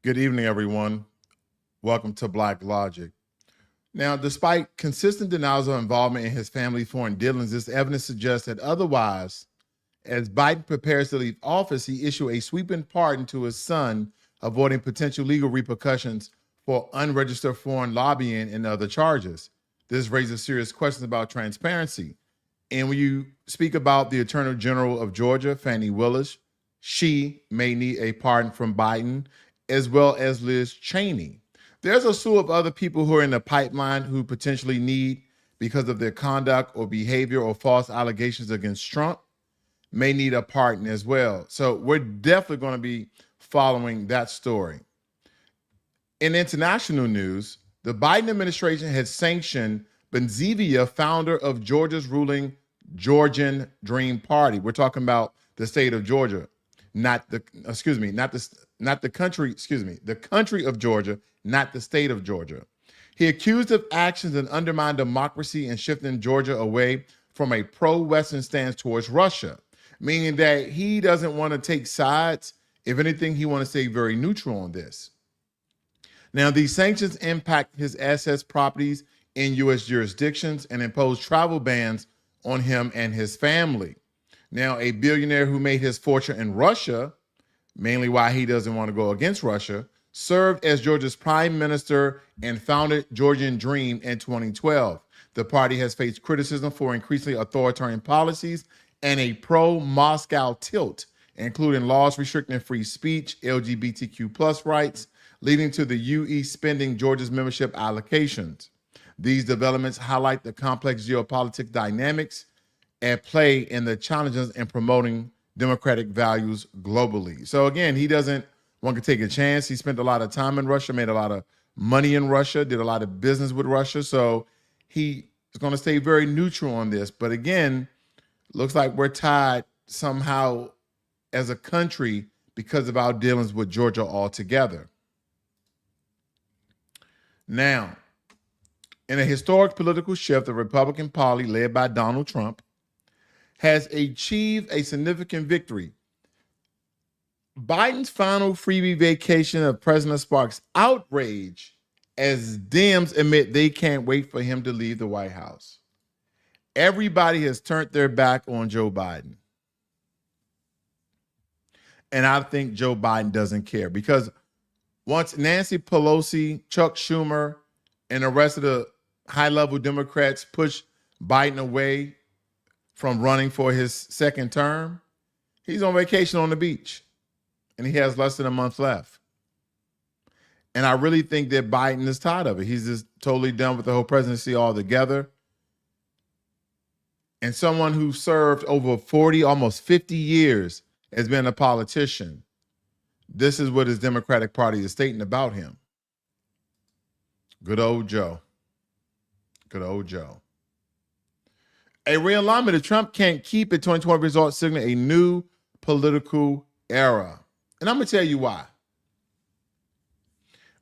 Good evening, everyone. Welcome to Blacklogic. Now, despite consistent denials of involvement in his family's foreign dealings, this evidence suggests that otherwise, as Biden prepares to leave office, he issued a sweeping pardon to his son, avoiding potential legal repercussions for unregistered foreign lobbying and other charges. This raises serious questions about transparency. And when you speak about the Attorney General of Georgia, Fani Willis, she may need a pardon from Biden, as well as Liz Cheney. There's a slew of other people who are in the pipeline who potentially need, because of their conduct or behavior or false allegations against Trump, may need a pardon as well. So we're definitely going to be following that story. In international news, the Biden administration has sanctioned Bidzina, founder of Georgia's ruling Georgian Dream Party. We're talking about the state of Georgia, the country of Georgia, not the state of Georgia. He accused of actions that undermine democracy and shifting Georgia away from a pro-Western stance towards Russia, meaning that he doesn't want to take sides. If anything, he wants to stay very neutral on this. Now, these sanctions impact his assets, properties in U.S. jurisdictions, and impose travel bans on him and his family. Now, a billionaire who made his fortune in Russia, mainly why he doesn't want to go against Russia, served as Georgia's prime minister and founded Georgian Dream in 2012. The party has faced criticism for increasingly authoritarian policies and a pro-Moscow tilt, including laws restricting free speech, LGBTQ plus rights, leading to the UE spending Georgia's membership allocations. These developments highlight the complex geopolitical dynamics at play in the challenges in promoting democratic values globally. So again, he doesn't want to take a chance. He spent a lot of time in Russia, made a lot of money in Russia, did a lot of business with Russia. So he is going to stay very neutral on this. But again, looks like we're tied somehow as a country because of our dealings with Georgia altogether. Now, in a historic political shift, the Republican Party, led by Donald Trump, has achieved a significant victory. Biden's final freebie vacation of President sparks outrage as Dems admit they can't wait for him to leave the White House. Everybody has turned their back on Joe Biden. And I think Joe Biden doesn't care, because once Nancy Pelosi, Chuck Schumer, and the rest of the high-level Democrats push Biden away from running for his second term, he's on vacation on the beach, and he has less than a month left. And I really think that Biden is tired of it. He's just totally done with the whole presidency altogether. And someone who served over 40, almost 50 years as being a politician, this is what his Democratic Party is stating about him. Good old Joe. Good old Joe. A realignment of Trump can't keep its 2020 results, signaling a new political era. And I'm going to tell you why.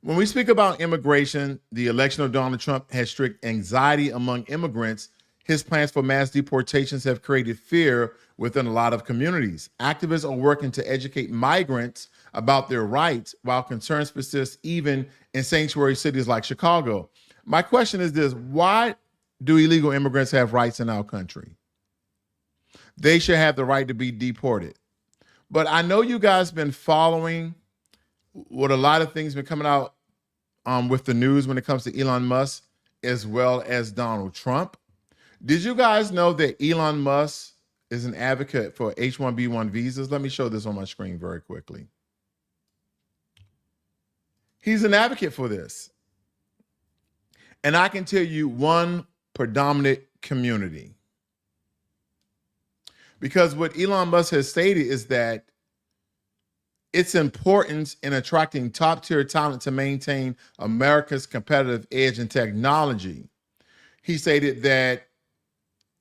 When we speak about immigration, the election of Donald Trump has strict anxiety among immigrants. His plans for mass deportations have created fear within a lot of communities. Activists are working to educate migrants about their rights, while concerns persist even in sanctuary cities like Chicago. My question is this: why do illegal immigrants have rights in our country? They should have the right to be deported. But I know you guys been following what a lot of things been coming out with the news when it comes to Elon Musk as well as Donald Trump. Did you guys know that Elon Musk is an advocate for H-1B1 visas? Let me show this on my screen very quickly. He's an advocate for this. And I can tell you one predominant community. Because what Elon Musk has stated is that its importance in attracting top-tier talent to maintain America's competitive edge in technology. He stated that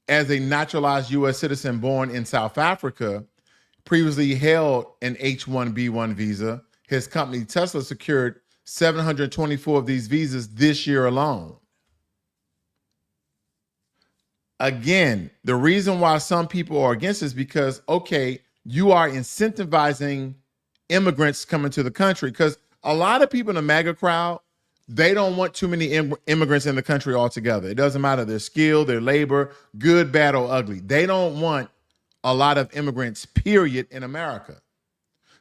as a naturalized U.S. citizen born in South Africa, previously held an H-1B1 visa, his company Tesla secured 724 of these visas this year alone. Again, the reason why some people are against this is because, okay, you are incentivizing immigrants coming to the country, because A lot of people in the MAGA crowd, they don't want too many immigrants in the country altogether. It doesn't matter their skill, their labor, good, bad, or ugly. They don't want a lot of immigrants, period, in America.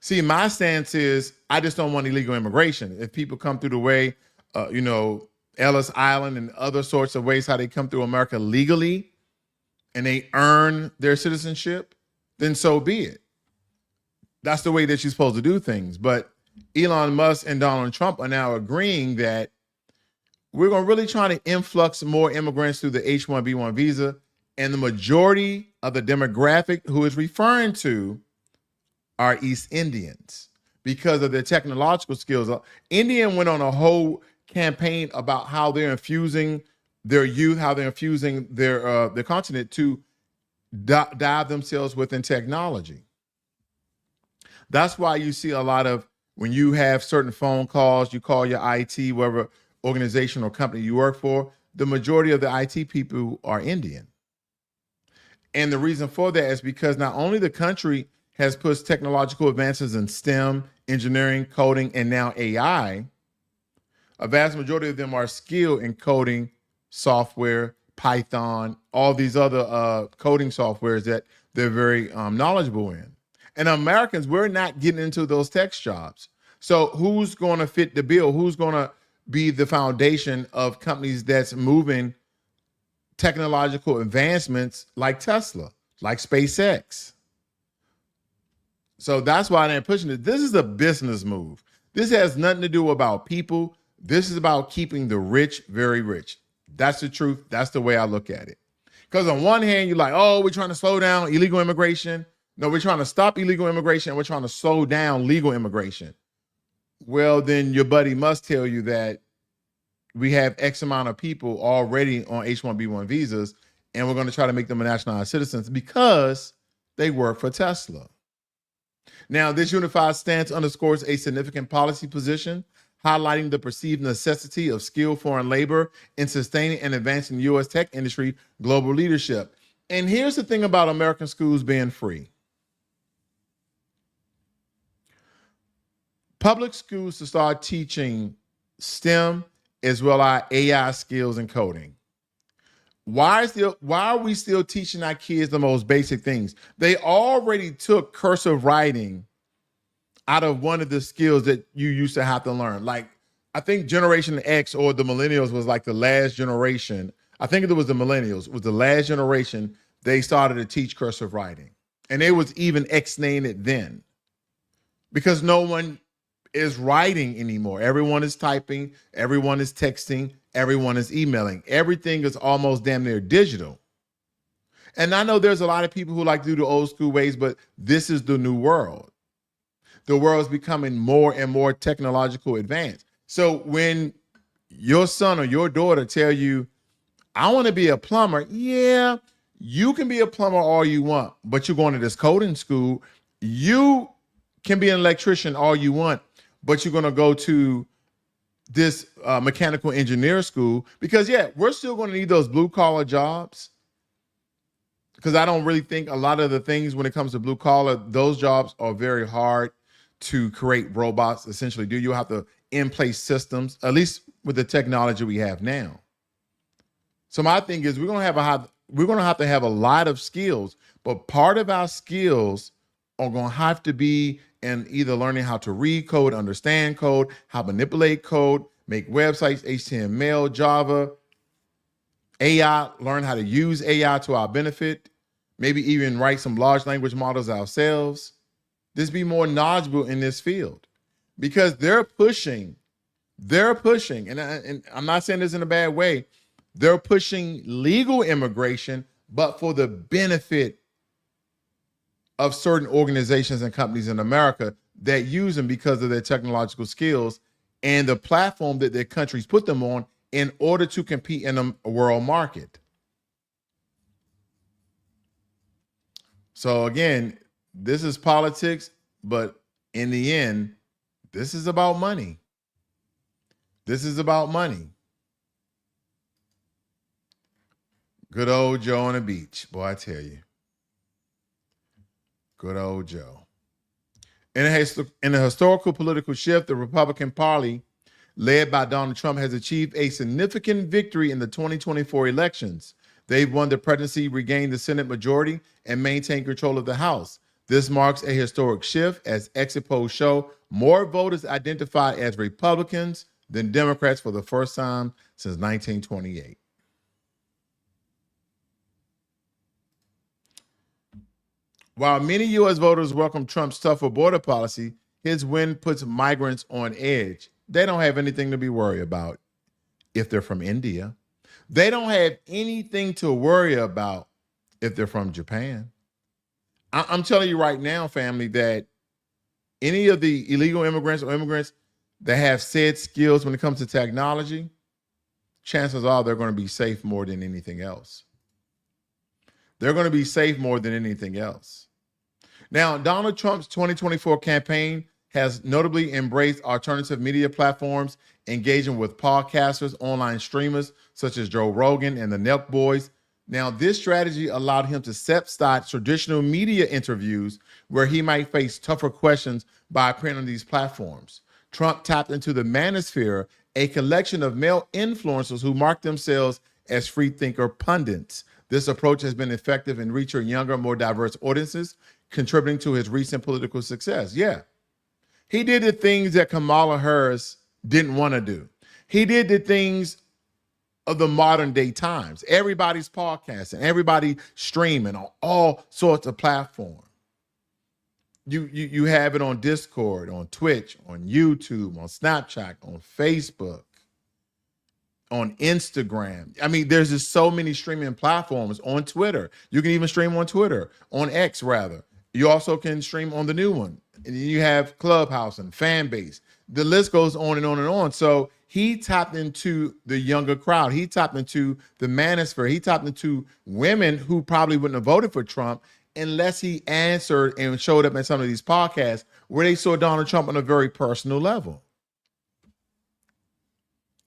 See, my stance is I just don't want illegal immigration. If people come through the way, Ellis Island and other sorts of ways how they come through America legally and they earn their citizenship, then so be it. That's the way that you're supposed to do things. But Elon Musk and Donald Trump are now agreeing that we're going to really try to influx more immigrants through the H-1B1 visa. And the majority of the demographic who is referring to are East Indians because of their technological skills. Indian went on a whole campaign about how they're infusing their youth, how they're infusing their continent to dive themselves within technology. That's why you see a lot of, when you have certain phone calls, you call your IT, whatever organization or company you work for, the majority of the IT people are Indian. And the reason for that is because not only the country has pushed technological advances in STEM, engineering, coding, and now AI, a vast majority of them are skilled in coding, software, Python, all these other coding softwares that they're very knowledgeable in. And Americans, we're not getting into those tech jobs. So who's going to fit the bill? Who's going to be the foundation of companies that's moving technological advancements like Tesla, like SpaceX? So that's why they're pushing it. This is a business move. This has nothing to do about people. This is about keeping the rich very rich. That's the truth. That's the way I look at it. Because on one hand, you're like, oh, we're trying to slow down illegal immigration. No, we're trying to stop illegal immigration and we're trying to slow down legal immigration. Well, then your buddy must tell you that we have X amount of people already on H-1B1 visas and we're going to try to make them nationalized citizens because they work for Tesla. Now, this unified stance underscores a significant policy position, highlighting the perceived necessity of skilled foreign labor in sustaining and advancing the U.S. tech industry global leadership. And here's the thing about American schools being free. Public schools to start teaching STEM as well as AI skills and coding. Why are we still teaching our kids the most basic things? They already took cursive writing out of one of the skills that you used to have to learn. Like, I think Generation X or the millennials was like the last generation. I think it was the millennials, was the last generation they started to teach cursive writing. And they was even X-naying it then because no one is writing anymore. Everyone is typing, everyone is texting, everyone is emailing. Everything is almost damn near digital. And I know there's a lot of people who like to do the old school ways, but this is the new world. The world is becoming more and more technological advanced. So when your son or your daughter tell you, I want to be a plumber, yeah, you can be a plumber all you want, but you're going to this coding school. You can be an electrician all you want, but you're going to go to this mechanical engineer school because, yeah, we're still going to need those blue collar jobs. Because I don't really think a lot of the things when it comes to blue collar, those jobs are very hard to create robots essentially do. You have to in place systems, at least with the technology we have now. So my thing is we're going to have to have a lot of skills, but part of our skills are going to have to be in either learning how to read code, understand code, how to manipulate code, make websites, HTML, Java, AI, learn how to use AI to our benefit, maybe even write some large language models ourselves. Just be more knowledgeable in this field because they're pushing, and I'm not saying this in a bad way, they're pushing legal immigration, but for the benefit of certain organizations and companies in America that use them because of their technological skills and the platform that their countries put them on in order to compete in a world market. So again, this is politics, but in the end, this is about money. This is about money. Good old Joe on the beach. Boy, I tell you. Good old Joe. In a historical political shift, the Republican Party, led by Donald Trump, has achieved a significant victory in the 2024 elections. They've won the presidency, regained the Senate majority, and maintained control of the House. This marks a historic shift as exit polls show more voters identify as Republicans than Democrats for the first time since 1928. While many U.S. voters welcome Trump's tougher border policy, his win puts migrants on edge. They don't have anything to be worried about if they're from India. They don't have anything to worry about if they're from Japan. I'm telling you right now, family, that any of the illegal immigrants or immigrants that have said skills when it comes to technology, chances are they're going to be safe more than anything else. They're going to be safe more than anything else. Now, Donald Trump's 2024 campaign has notably embraced alternative media platforms, engaging with podcasters, online streamers such as Joe Rogan and the Nelk Boys. Now, this strategy allowed him to step-stop traditional media interviews where he might face tougher questions by appearing on these platforms. Trump tapped into the manosphere, a collection of male influencers who mark themselves as free thinker pundits. This approach has been effective in reaching younger, more diverse audiences, contributing to his recent political success. Yeah. He did the things that Kamala Harris didn't want to do. He did the things of the modern day times. Everybody's podcasting, everybody streaming on all sorts of platforms. You have it on Discord, on Twitch, on YouTube, on Snapchat, on Facebook, on Instagram. I mean, there's just so many streaming platforms. On Twitter. You can even stream on Twitter, on X rather. You also can stream on the new one. And you have Clubhouse and Fanbase. The list goes on and on and on. So he tapped into the younger crowd. He tapped into the manosphere. He tapped into women who probably wouldn't have voted for Trump unless he answered and showed up in some of these podcasts where they saw Donald Trump on a very personal level.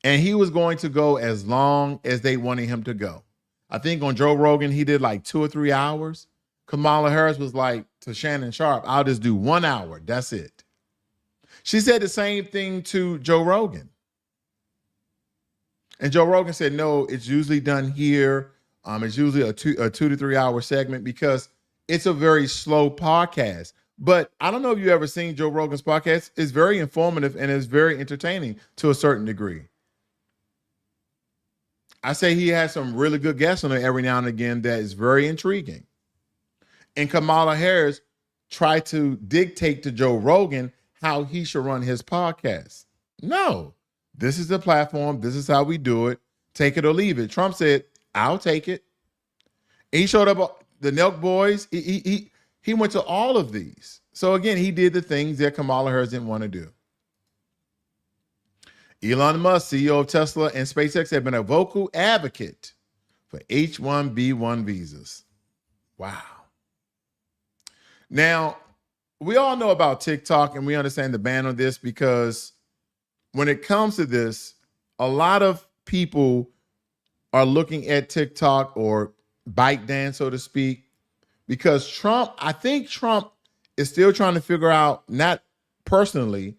And he was going to go as long as they wanted him to go. I think on Joe Rogan, he did like 2 or 3 hours. Kamala Harris was like to Shannon Sharp, I'll just do 1 hour. That's it. She said the same thing to Joe Rogan. And Joe Rogan said, no, it's usually done here. It's usually a 2 to 3 hour segment because it's a very slow podcast. But I don't know if you've ever seen Joe Rogan's podcast. It's very informative and it's very entertaining to a certain degree. I say he has some really good guests on it every now and again that is very intriguing. And Kamala Harris tried to dictate to Joe Rogan how he should run his podcast. No, this is the platform. This is how we do it. Take it or leave it. Trump said, I'll take it. And he showed up, the Nelk Boys. He went to all of these. So again, he did the things that Kamala Harris didn't want to do. Elon Musk, CEO of Tesla and SpaceX, have been a vocal advocate for H-1B1 visas. Wow. Now, we all know about TikTok and we understand the ban on this because when it comes to this, a lot of people are looking at TikTok or ByteDance, so to speak, because I think Trump is still trying to figure out, not personally,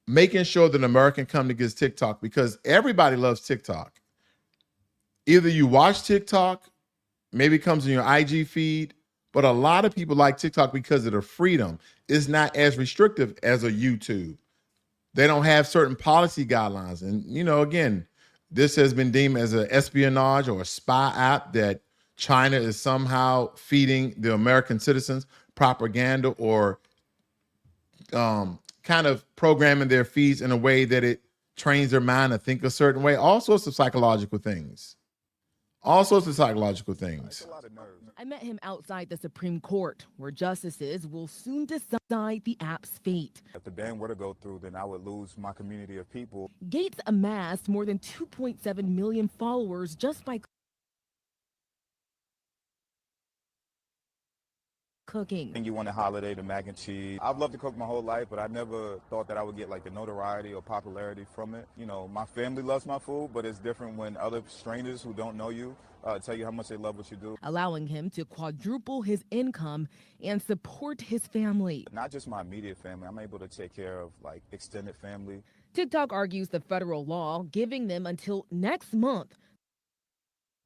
making sure that an American come to get TikTok because everybody loves TikTok. Either you watch TikTok, maybe it comes in your IG feed, but a lot of people like TikTok because of the freedom. It's not as restrictive as a YouTube. They don't have certain policy guidelines. And, again, this has been deemed as an espionage or a spy app that China is somehow feeding the American citizens propaganda or kind of programming their feeds in a way that it trains their mind to think a certain way. All sorts of psychological things. All sorts of psychological things. I met him outside the Supreme Court, where justices will soon decide the app's fate. If the ban were to go through, then I would lose my community of people. Gates amassed more than 2.7 million followers just by cooking. And you want a holiday, the mac and cheese. I've loved to cook my whole life, but I never thought that I would get like the notoriety or popularity from it. You know, my family loves my food, but it's different when other strangers who don't know you tell you how much they love what you do. Allowing him to quadruple his income and support his family. Not just my immediate family, I'm able to take care of like extended family. TikTok argues the federal law giving them until next month.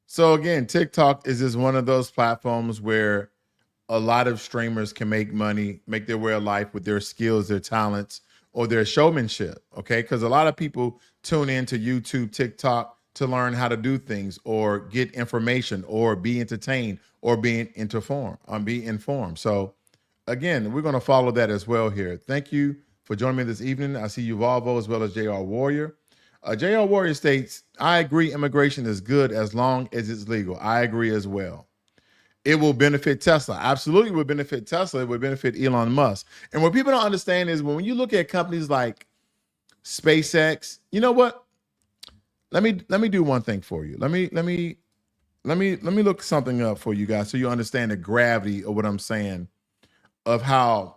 So again, TikTok is just one of those platforms where a lot of streamers can make money, make their way of life with their skills, their talents, or their showmanship, okay? Because a lot of people tune into YouTube, TikTok to learn how to do things or get information or be entertained or be informed. So again, we're going to follow that as well here. Thank you for joining me this evening. I see you, Volvo, as well as JR Warrior. JR Warrior states, I agree immigration is good as long as it's legal. I agree as well. It will benefit Tesla. Absolutely would benefit Tesla. It would benefit Elon Musk. And what people don't understand is when you look at companies like SpaceX, you know what? Let me do one thing for you. Let me look something up for you guys so you understand the gravity of what I'm saying, of how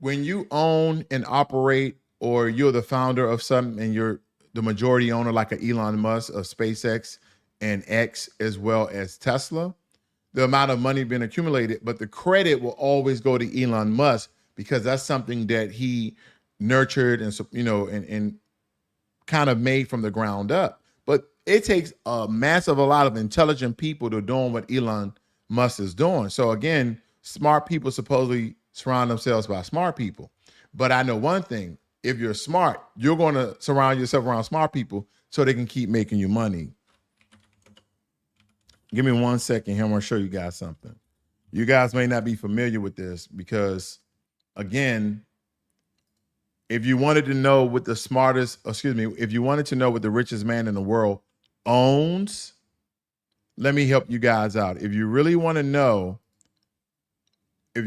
when you own and operate, or you're the founder of something and you're the majority owner like a Elon Musk of SpaceX and X as well as Tesla, the amount of money being accumulated, but the credit will always go to Elon Musk because that's something that he nurtured and, you know, and kind of made from the ground up. But it takes a lot of intelligent people to doing what Elon Musk is doing. So again, smart people supposedly surround themselves by smart people. But I know one thing, if you're smart, you're going to surround yourself around smart people so they can keep making you money. Give me 1 second here. I'm going to show you guys something. You guys may not be familiar with this because, again, if you wanted to know what the if you wanted to know what the richest man in the world owns, let me help you guys out. If you really want to know, what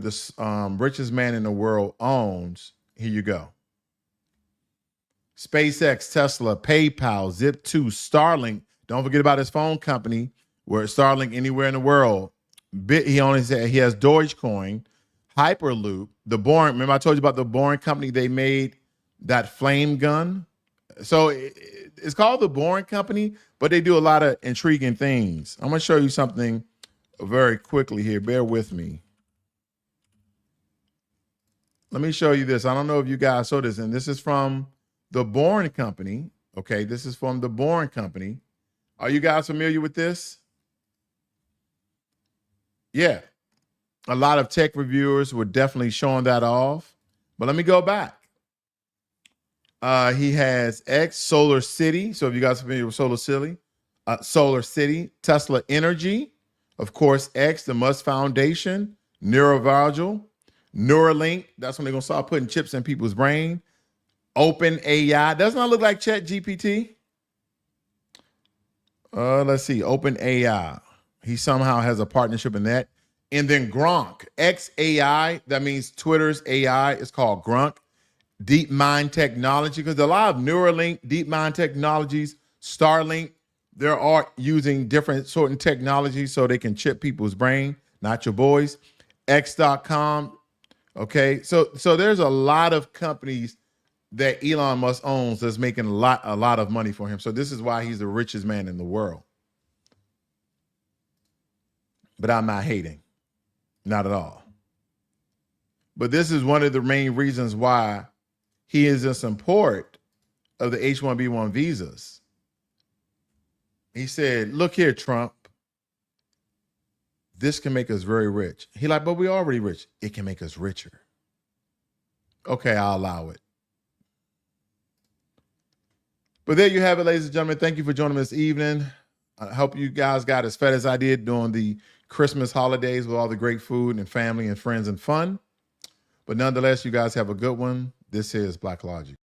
the richest man in the world owns, here you go. SpaceX, Tesla, PayPal, Zip2, Starlink. Don't forget about his phone company, where Starlink anywhere in the world. He only said he has Dogecoin, Hyperloop, the Boring. Remember I told you about the Boring company? They made that flame gun. So it's called the Boring Company, but they do a lot of intriguing things. I'm going to show you something very quickly here. Bear with me. Let me show you this. I don't know if you guys saw this, and this is from the Boring Company. Okay, this is from the Boring Company. Are you guys familiar with this? Yeah. A lot of tech reviewers were definitely showing that off. But let me go back. He has X, Solar City. So if you guys are familiar with Solar City, Tesla Energy, of course, X, the Musk Foundation, Neurovirgil, Neuralink. That's when they're going to start putting chips in people's brain. Open AI. Doesn't that look like Chat GPT? Let's see. Open AI. He somehow has a partnership in that. And then Gronk, XAI, that means Twitter's AI. It's called Gronk. Deep Mind Technology, because a lot of Neuralink, Deep Mind Technologies, Starlink, they're all using different certain technologies so they can chip people's brain, not your boys. X.com. Okay, so there's a lot of companies that Elon Musk owns that's making a lot of money for him. So this is why he's the richest man in the world. But I'm not hating. Not at all. But this is one of the main reasons why he is in support of the H-1B1 visas. He said, look here, Trump, this can make us very rich. He like, but we're already rich. It can make us richer. Okay, I'll allow it. But there you have it, ladies and gentlemen. Thank you for joining me this evening. I hope you guys got as fed as I did during the Christmas holidays with all the great food and family and friends and fun. But nonetheless, you guys have a good one. This is Blacklogic.